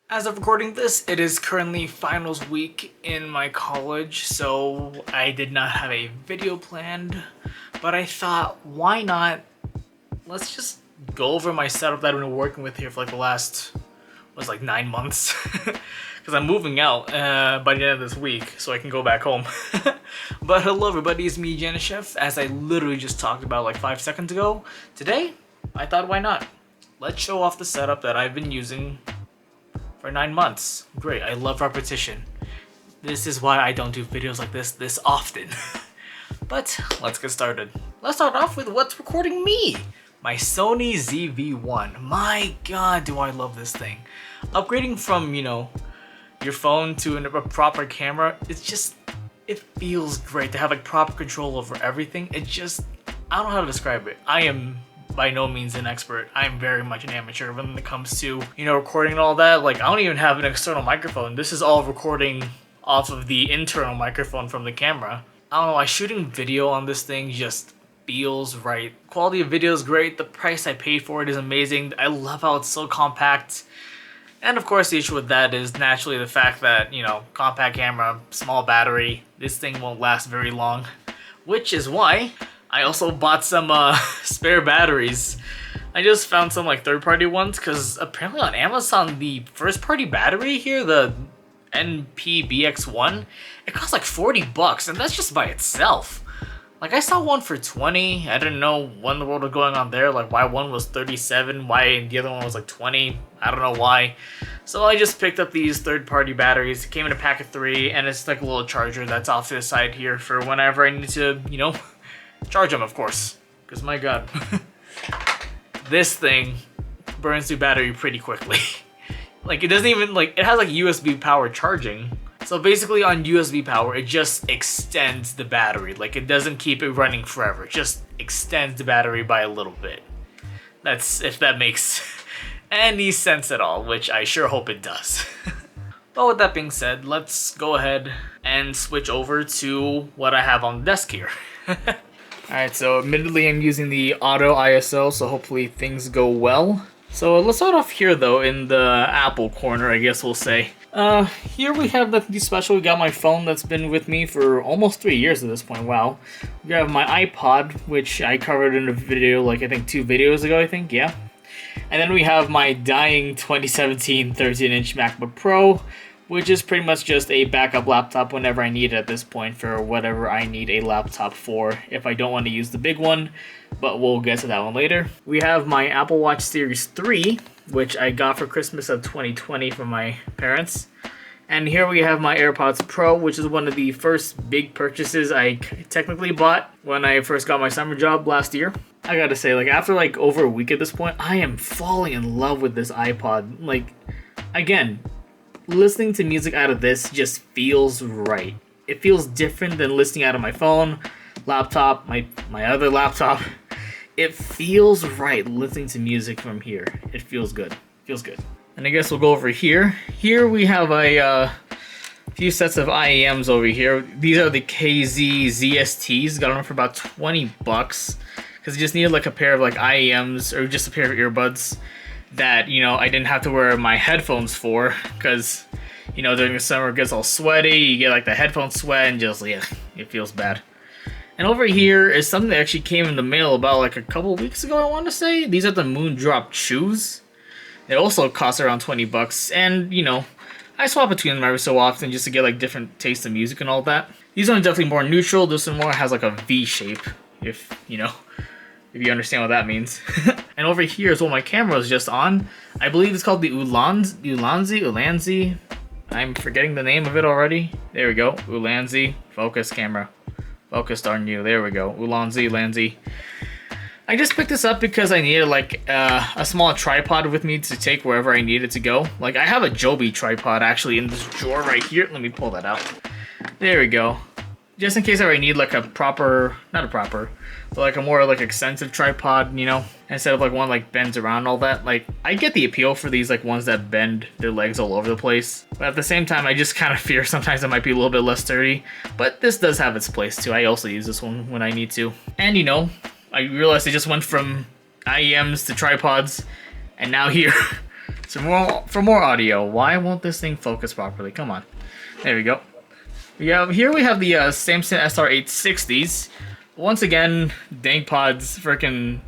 As of recording this, it is currently finals week in my college, so I did not have a video planned, but I thought, why not, let's just go over my setup that I've been working with here for like the last, like 9 months, because I'm moving out by the end of this week, so I can go back home. But hello everybody, it's me, Janishev, as I literally just talked about like 5 seconds ago. Today, I thought, why not? Let's show off the setup that I've been using for 9 months. Great, I love repetition. This is why I don't do videos like this often. But let's get started. Let's start off with what's recording me. My Sony ZV-1. My god, do I love this thing. Upgrading from, your phone to a proper camera, it feels great to have like proper control over everything. I don't know how to describe it. I am by no means an expert. I'm very much an amateur when it comes to, recording and all that. Like, I don't even have an external microphone. This is all recording off of the internal microphone from the camera. I don't know, shooting video on this thing just feels right. Quality of video is great. The price I paid for it is amazing. I love how it's so compact. And of course, the issue with that is naturally the fact that, compact camera, small battery, this thing won't last very long. Which is why I also bought some spare batteries. I just found some like third-party ones because apparently on Amazon the first-party battery here, the NPBX1, it costs like 40 bucks, and that's just by itself. Like, I saw one for 20. I didn't know what in the world was going on there, like why one was 37, why the other one was like 20. I don't know why. So I just picked up these third-party batteries. It came in a pack of 3, and it's like a little charger that's off to the side here for whenever I need to, charge them, of course. Because my god, this thing burns through battery pretty quickly. Like, it doesn't even, it has like USB power charging. So basically on USB power, it just extends the battery. Like, it doesn't keep it running forever. It just extends the battery by a little bit. That's, if that makes any sense at all, which I sure hope it does. But with that being said, let's go ahead and switch over to what I have on the desk here. Alright, so admittedly I'm using the auto ISO, so hopefully things go well. So let's start off here though, in the Apple corner, I guess we'll say. Here we have nothing too special. We got my phone that's been with me for almost 3 years at this point, wow. We have my iPod, which I covered in a video, like I think 2 videos ago, yeah. And then we have my dying 2017 13-inch MacBook Pro, which is pretty much just a backup laptop whenever I need it at this point for whatever I need a laptop for if I don't want to use the big one, but we'll get to that one later. We have my Apple Watch Series 3, which I got for Christmas of 2020 from my parents. And here we have my Airpods Pro, which is one of the first big purchases I technically bought when I first got my summer job last year. I gotta say, after over a week at this point, I am falling in love with this iPod. Again, listening to music out of this just feels right. It feels different than listening out of my phone, laptop, my other laptop. It feels right listening to music from here. It feels good. Feels good. And I guess we'll go over here. Here we have a few sets of Iems over here. These are the KZ ZSTs. Got them for about 20 bucks. Because I just needed a pair of Iems, or just a pair of earbuds that, I didn't have to wear my headphones for, because, during the summer it gets all sweaty, you get the headphone sweat, and just, yeah, it feels bad. And over here is something that actually came in the mail about a couple weeks ago, I want to say. These are the Moondrop shoes. They also cost around 20 bucks, and, I swap between them every so often just to get different tastes of music and all that. These ones are definitely more neutral. This one more has a V shape, if you understand what that means. And over here is what my camera is just on. I believe it's called the Ulanzi. I'm forgetting the name of it already. There we go. Ulanzi. Focus camera. Focused on you. There we go. Ulanzi. I just picked this up because I needed a small tripod with me to take wherever I needed to go. I have a Joby tripod actually in this drawer right here. Let me pull that out. There we go. Just in case I need not a proper, but a more extensive tripod, instead of one bends around and all that. I get the appeal for these ones that bend their legs all over the place, but at the same time I just kind of fear sometimes it might be a little bit less sturdy. But this does have its place too. I also use this one when I need to. And I realized I just went from Iems to tripods, and now here. So for more audio, why won't this thing focus properly? Come on. There we go. Here we have the Samson SR860s. Once again, Dangpods freaking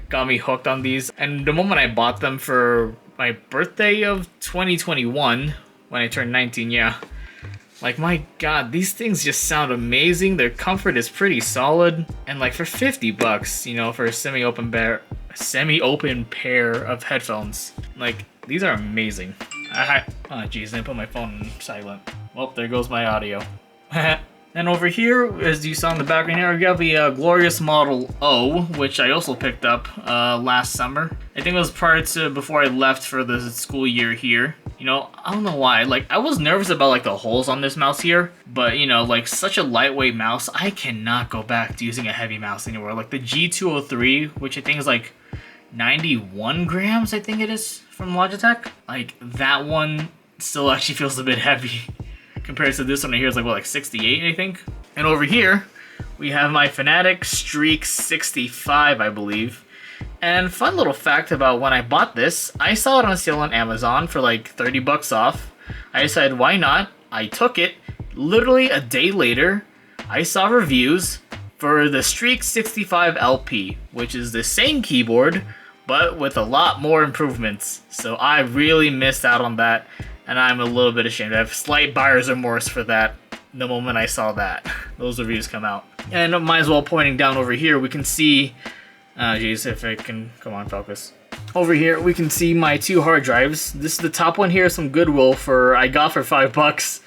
got me hooked on these. And the moment I bought them for my birthday of 2021, when I turned 19, yeah. Like, my god, these things just sound amazing. Their comfort is pretty solid. And like for 50 bucks, you know, for a semi-open pair of headphones. Like, these are amazing. Oh jeez, I put my phone on silent. Well, there goes my audio. And over here, as you saw in the background here, we have the glorious Model O, which I also picked up last summer. I think it was before I left for the school year here. You know, I don't know why. Like, I was nervous about like the holes on this mouse here, but you know, like such a lightweight mouse, I cannot go back to using a heavy mouse anymore. Like the G203, which I think is like 91 grams, I think it is, from Logitech. Like, that one still actually feels a bit heavy compared to this one here is like, what, like 68, I think? And over here, we have my Fanatic Streak 65, I believe. And fun little fact about when I bought this, I saw it on sale on Amazon for like 30 bucks off. I decided, why not? I took it. Literally a day later, I saw reviews for the Streak 65 LP, which is the same keyboard, but with a lot more improvements. So I really missed out on that, and I'm a little bit ashamed. I have slight buyer's remorse for that the moment I saw that those reviews come out. And might as well pointing down over here, we can see, geez, if I can, come on, focus. Over here, we can see my two hard drives. This is the top one here, some Goodwill I got for 5 bucks.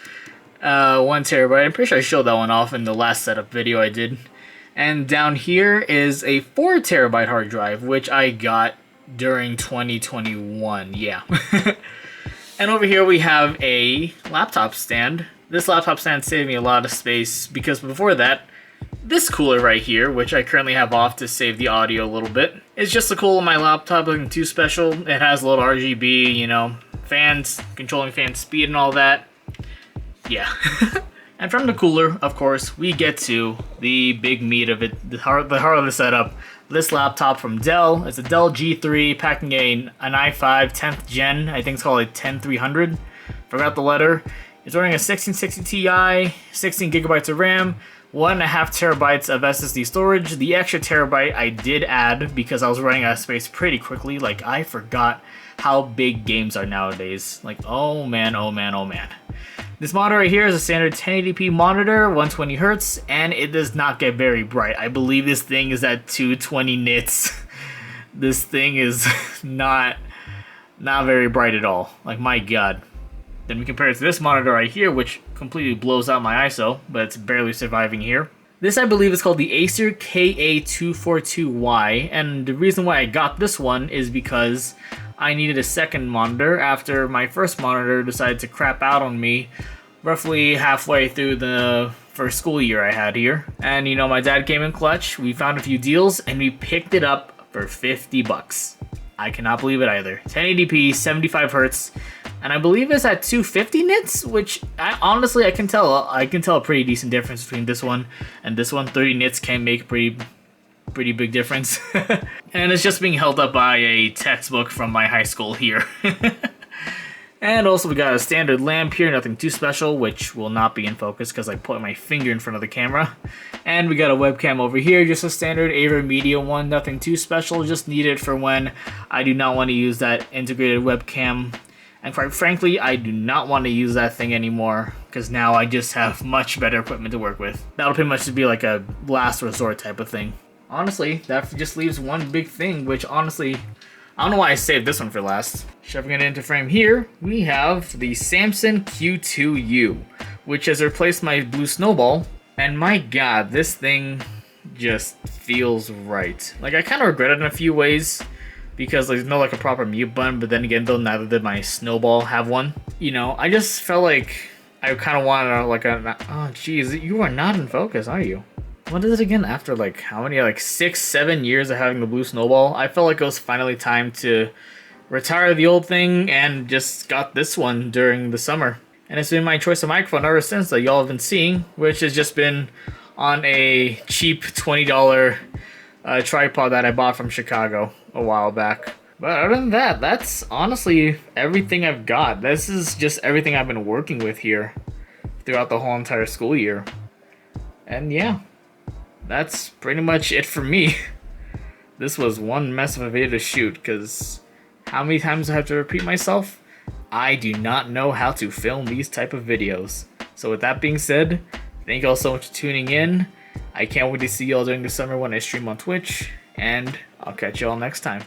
1 terabyte. I'm pretty sure I showed that one off in the last setup video I did. And down here is a 4 terabyte hard drive, which I got during 2021, yeah. And over here we have a laptop stand. This laptop stand saved me a lot of space because before that, this cooler right here, which I currently have off to save the audio a little bit, is just a cool on my laptop, nothing too special. It has a little RGB, you know, fans, controlling fan speed and all that. Yeah. And from the cooler, of course, we get to the big meat of it, the heart of the setup. This laptop from Dell. It's a Dell G3 packing an i5 10th gen. I think it's called a 10300. Forgot the letter. It's running a 1660 Ti, 16 gigabytes of RAM, 1.5 terabytes of SSD storage. The extra terabyte I did add because I was running out of space pretty quickly. Like, I forgot how big games are nowadays. Like, oh man, oh man, oh man. This monitor right here is a standard 1080p monitor, 120 hertz, and it does not get very bright. I believe this thing is at 220 nits. This thing is not very bright at all. Like, my god. Then we compare it to this monitor right here, which completely blows out my ISO, but it's barely surviving here. This, I believe, is called the Acer Ka242, and the reason why I got this one is because I needed a second monitor after my first monitor decided to crap out on me roughly halfway through the first school year I had here. And, you know, my dad came in clutch, we found a few deals, and we picked it up for 50 bucks. I cannot believe it either. 1080p, 75 hertz, and I believe it's at 250 nits, which honestly I can tell a pretty decent difference between this one and this one. 30 nits can make a pretty big difference. And it's just being held up by a textbook from my high school here. And also we got a standard lamp here, nothing too special, which will not be in focus because I put my finger in front of the camera. And we got a webcam over here, just a standard AverMedia one, nothing too special, just need it for when I do not want to use that integrated webcam. And quite frankly, I do not want to use that thing anymore because now I just have much better equipment to work with. That'll pretty much just be like a last resort type of thing. Honestly, that just leaves one big thing, which honestly, I don't know why I saved this one for last. Shoving it into frame here, we have the Samson Q2u, which has replaced my Blue Snowball. And my god, this thing just feels right. Like, I kind of regret it in a few ways because there's no like a proper mute button, but then again, though, neither did my Snowball have one. You know, I just felt like I kind of wanted like a, oh jeez, you are not in focus, are you? What is it again? After like how many, like 6-7 years of having the Blue Snowball, I felt like it was finally time to retire the old thing and just got this one during the summer. And it's been my choice of microphone ever since that y'all have been seeing, which has just been on a cheap $20 tripod that I bought from Chicago a while back. But other than that, that's honestly everything I've got. This is just everything I've been working with here throughout the whole entire school year. And yeah, that's pretty much it for me. This was one mess of a video to shoot, because how many times do I have to repeat myself? I do not know how to film these type of videos. So with that being said, thank you all so much for tuning in. I can't wait to see you all during the summer when I stream on Twitch, and I'll catch you all next time.